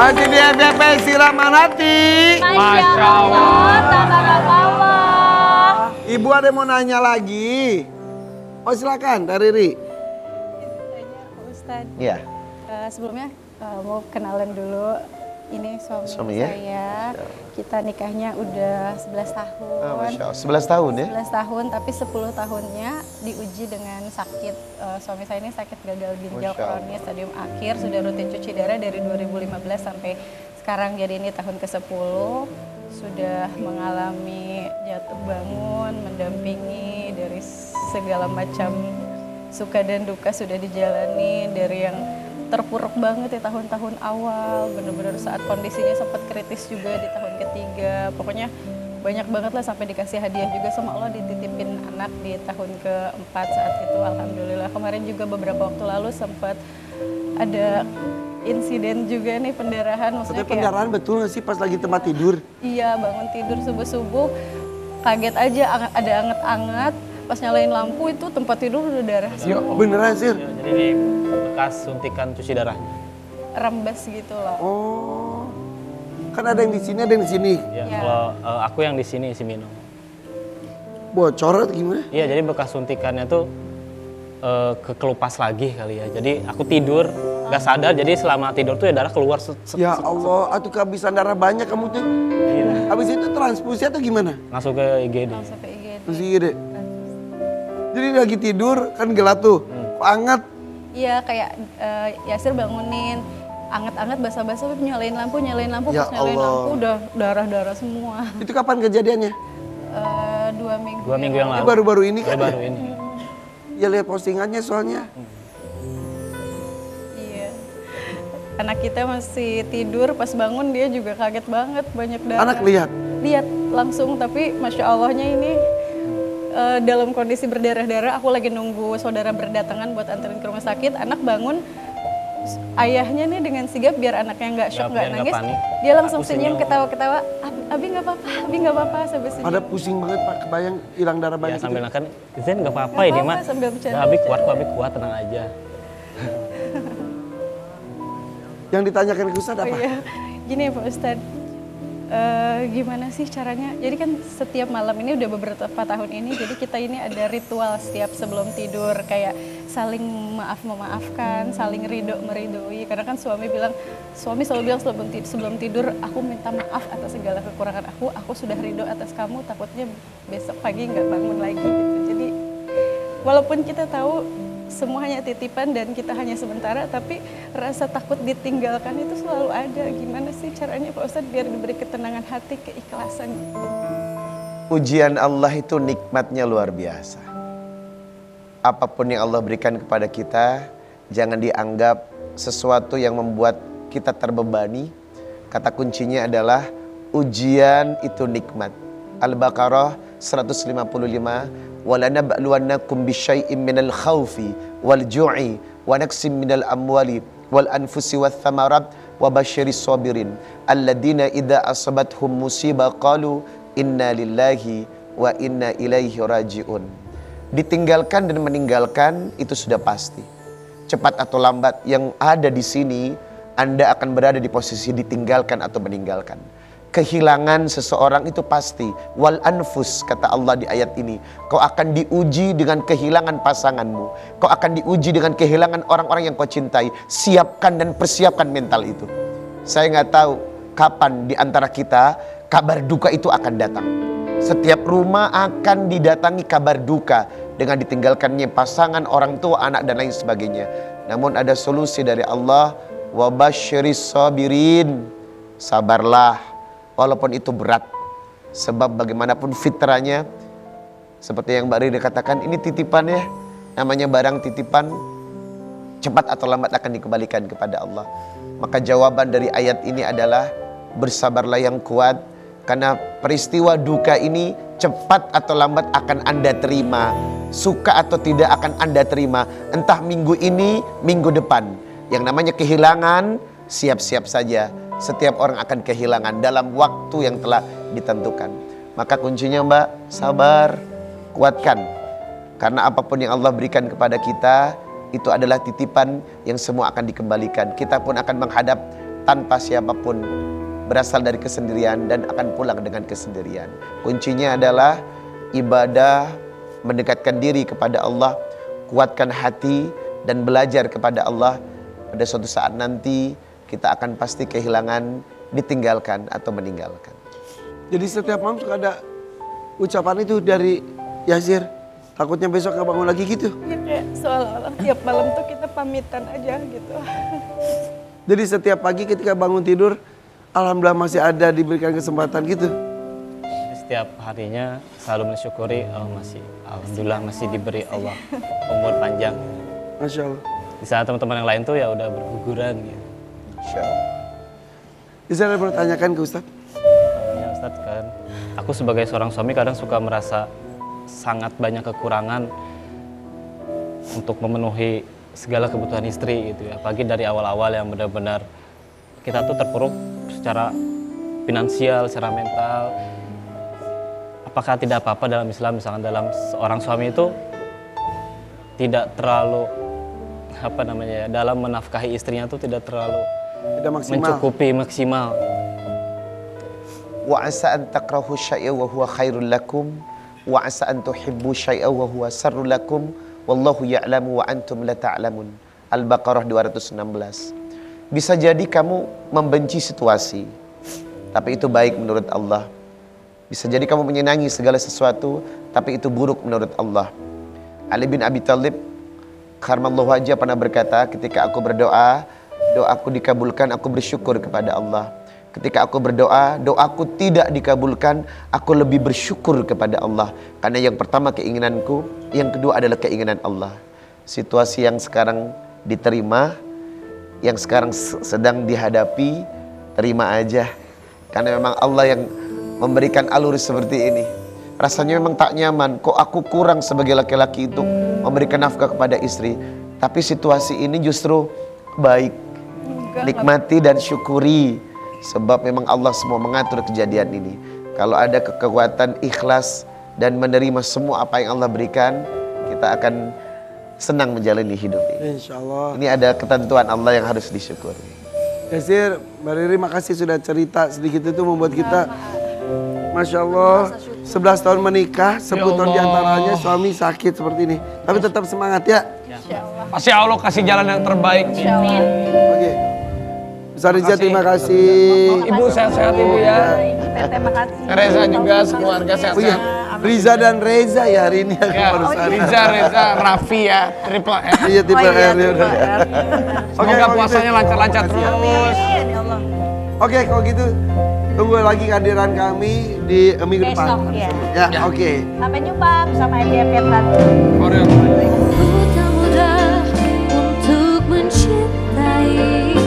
Masih di FYP Siraman Hati. Masya Allah, tabarakallah. Ibu ada yang mau nanya lagi? Oh silakan, Kak Riri. Pak Ustadz, Iya. sebelumnya mau kenalan dulu. Ini suami ya? saya. Kita nikahnya udah 11 tahun. Oh, Masya Allah. 11 tahun ya? 11 tahun, tapi 10 tahunnya diuji dengan sakit. Suami saya ini sakit gagal ginjal Masya Allah. kronis stadium akhir. Sudah rutin cuci darah dari 2015 sampai sekarang. Jadi ini tahun ke-10. Sudah mengalami jatuh bangun, mendampingi dari segala macam suka dan duka sudah dijalani. Dari yang terpuruk banget di tahun-tahun awal, benar-benar saat kondisinya sempat kritis juga di tahun ketiga. Pokoknya banyak banget lah, sampai dikasih hadiah juga sama Allah, dititipin anak di tahun keempat saat itu. Alhamdulillah. Kemarin juga beberapa waktu lalu sempat ada insiden juga nih, pendarahan. Maksudnya Tapi pendarahan betul nggak sih pas lagi tempat tidur? Iya, bangun tidur subuh-subuh kaget aja ada anget-anget. Pas nyalain lampu itu tempat tidur udah darah Ya, semua. beneran sih. Jadi ini bekas suntikan cuci darahnya. Rembes gitu loh. Oh, kan ada yang di sini, ada yang di sini. Ya, Ya. kalau aku yang di sini si Mino. Bocor atau gimana? Iya, jadi bekas suntikannya tuh kekelupas lagi kali ya. Jadi aku tidur nggak sadar, jadi selama tidur tuh ya darah keluar. Ya Allah, atuh kehabisan darah banyak kamu tuh. Iya. Habis itu transfusi atau gimana? Masuk ke IGD. Langsung ke IGD. Terus gede. Jadi lagi tidur kan gelap tuh, kok anget. Iya, kayak Yasir bangunin, anget-anget basah-basah, nyalain lampu, Ya pas nyalain Allah. lampu udah darah-darah semua. Itu kapan kejadiannya? 2 minggu. 2 minggu yang Ini lalu. baru-baru ini kan? Baru ya? ini. Ya lihat postingannya soalnya. Iya. Anak kita masih tidur, pas bangun dia juga kaget banget, banyak darah. Anak lihat. Lihat langsung, tapi Masya Allahnya ini dalam kondisi berdarah-darah. Aku lagi nunggu saudara berdatangan buat anterin ke rumah sakit. Anak bangun, ayahnya nih dengan sigap biar anaknya nggak shock, nggak biar nangis. nggak panik. Dia langsung Aku senyum, senyum. ketawa-ketawa. Abi nggak apa-apa, Abi nggak apa-apa, sampai senyum. Pada pusing banget Pak, kebayang hilang darah Ya banyak sambil itu. makan, Zen nggak apa-apa Nggak ini apa-apa, mah. sambil bercanda. Nah, Abi kuat, tenang aja. Yang ditanyakan ke Ustadz Oh apa? iya, gini ya Pak Ustadz, gimana sih caranya? Jadi kan setiap malam ini udah beberapa tahun ini, jadi kita ini ada ritual setiap sebelum tidur, kayak saling memaafkan, saling ridho meridoi. Karena kan suami selalu bilang sebelum tidur, aku minta maaf atas segala kekurangan aku sudah ridho atas kamu, takutnya besok pagi nggak bangun lagi gitu. Jadi walaupun kita tahu semua hanya titipan dan kita hanya sementara, tapi rasa takut ditinggalkan itu selalu ada. Gimana sih caranya Pak Ustadz biar diberi ketenangan hati, keikhlasan? Ujian Allah itu nikmatnya luar biasa. Apapun yang Allah berikan kepada kita, jangan dianggap sesuatu yang membuat kita terbebani. Kata kuncinya adalah ujian itu nikmat. Al-Baqarah 155. وَلَنَبْلُوَنَّكُمْ بِشَيْءٍ مِّنَ الْخَوْفِ وَالْجُوعِ وَنَقْصٍ مِّنَ الْأَمْوَالِ وَالْأَنفُسِ وَالثَّمَرَاتِ وَبَشِّرِ الصَّابِرِينَ الَّذِينَ إِذَا أَصَابَتْهُم مُّصِيبَةٌ قَالُوا إِنَّا لِلَّهِ وَإِنَّا إِلَيْهِ رَاجِعُونَ. Ditinggalkan dan meninggalkan itu sudah pasti. Cepat atau lambat yang ada di sini, Anda akan berada di posisi ditinggalkan atau meninggalkan. Kehilangan seseorang itu pasti. Wal anfus, kata Allah di ayat ini. Kau akan diuji dengan kehilangan pasanganmu. Kau akan diuji dengan kehilangan orang-orang yang kau cintai. Siapkan dan persiapkan mental itu. Saya nggak tahu kapan di antara kita kabar duka itu akan datang. Setiap rumah akan didatangi kabar duka dengan ditinggalkannya pasangan, orang tua, anak dan lain sebagainya. Namun ada solusi dari Allah. Wabasyiris sabirin. Sabarlah. Walaupun itu berat, sebab bagaimanapun fitrahnya, seperti yang Mbak Rida katakan, ini titipan ya, namanya barang titipan, cepat atau lambat akan dikembalikan kepada Allah. Maka jawaban dari ayat ini adalah bersabarlah yang kuat, karena peristiwa duka ini cepat atau lambat akan Anda terima, suka atau tidak akan Anda terima, entah minggu ini, minggu depan. Yang namanya kehilangan, siap-siap saja. Setiap orang akan kehilangan dalam waktu yang telah ditentukan. Maka kuncinya Mbak, sabar, kuatkan. Karena apapun yang Allah berikan kepada kita, itu adalah titipan yang semua akan dikembalikan. Kita pun akan menghadap tanpa siapapun, berasal dari kesendirian dan akan pulang dengan kesendirian. Kuncinya adalah ibadah, mendekatkan diri kepada Allah, kuatkan hati dan belajar kepada Allah. Pada suatu saat nanti kita akan pasti kehilangan, ditinggalkan atau meninggalkan. Jadi setiap malam suka ada ucapan itu dari Yasir. Takutnya besok gak bangun lagi gitu. Ya, kayak seolah-olah tiap malam tuh kita pamitan aja gitu. Jadi setiap pagi ketika bangun tidur, alhamdulillah masih ada diberikan kesempatan gitu. Setiap harinya selalu mensyukuri, alhamdulillah masih diberi Allah umur panjang. Masya Allah. Di saat teman-teman yang lain tuh ya udah berguguran gitu. Insya Allah. Bisa ada bertanyakan ke Ustadz? Ya Ustadz, kan aku sebagai seorang suami kadang suka merasa sangat banyak kekurangan untuk memenuhi segala kebutuhan istri gitu ya. Apalagi dari awal-awal yang benar-benar kita tuh terpuruk secara finansial, secara mental. Apakah tidak apa-apa dalam Islam, misalkan dalam seorang suami itu tidak terlalu dalam menafkahi istrinya tuh tidak terlalu Tidak maksimal. mencukupi maksimal. Wa asa an takrahu syai'a wa huwa khairul lakum wa asa an tuhibbu syai'a wa huwa sarrul lakum wallahu ya'lamu wa antum la ta'lamun. Al-Baqarah 216. Bisa jadi kamu membenci situasi, tapi itu baik menurut Allah. Bisa jadi kamu menyenangi segala sesuatu, tapi itu buruk menurut Allah. Ali bin Abi Thalib karramallahu wajhah pernah berkata, ketika aku berdoa, doaku dikabulkan, aku bersyukur kepada Allah. Ketika aku berdoa, doaku tidak dikabulkan, aku lebih bersyukur kepada Allah. Karena yang pertama keinginanku, yang kedua adalah keinginan Allah. Situasi yang sekarang diterima, yang sekarang sedang dihadapi, terima aja. Karena memang Allah yang memberikan alur seperti ini. Rasanya memang tak nyaman, kok aku kurang sebagai laki-laki untuk memberikan nafkah kepada istri. Tapi situasi ini justru baik. Nikmati dan syukuri. Sebab memang Allah semua mengatur kejadian ini. Kalau ada kekuatan ikhlas dan menerima semua apa yang Allah berikan, kita akan senang menjalani hidup ini. Insya Allah. Ini ada ketentuan Allah yang harus disyukuri. Yasir, Mbak Riri makasih sudah cerita sedikit itu membuat kita Masya Allah 11 tahun menikah, 10 tahun diantaranya suami sakit seperti ini. Tapi tetap semangat ya. Pasti Allah kasih jalan yang terbaik. Oke. Ustaz Riza terima kasih. Ibu sehat-sehat Ibu ya. Terima kasih. Reza juga sekeluarga Oh iya, sehat-sehat. Riza dan Reza ya hari ini aku Ya, barusan. Reza, Raffi ya, triple R. Iya tipe R ya udah. Semoga kalau puasanya gitu. lancar-lancar terus. Oke, kalau gitu tunggu lagi kehadiran kami di minggu depan. Besok, ya. Ya, oke. Sampai jumpa bersama FYP Ratu. Korea. Tak mudah untuk mencintai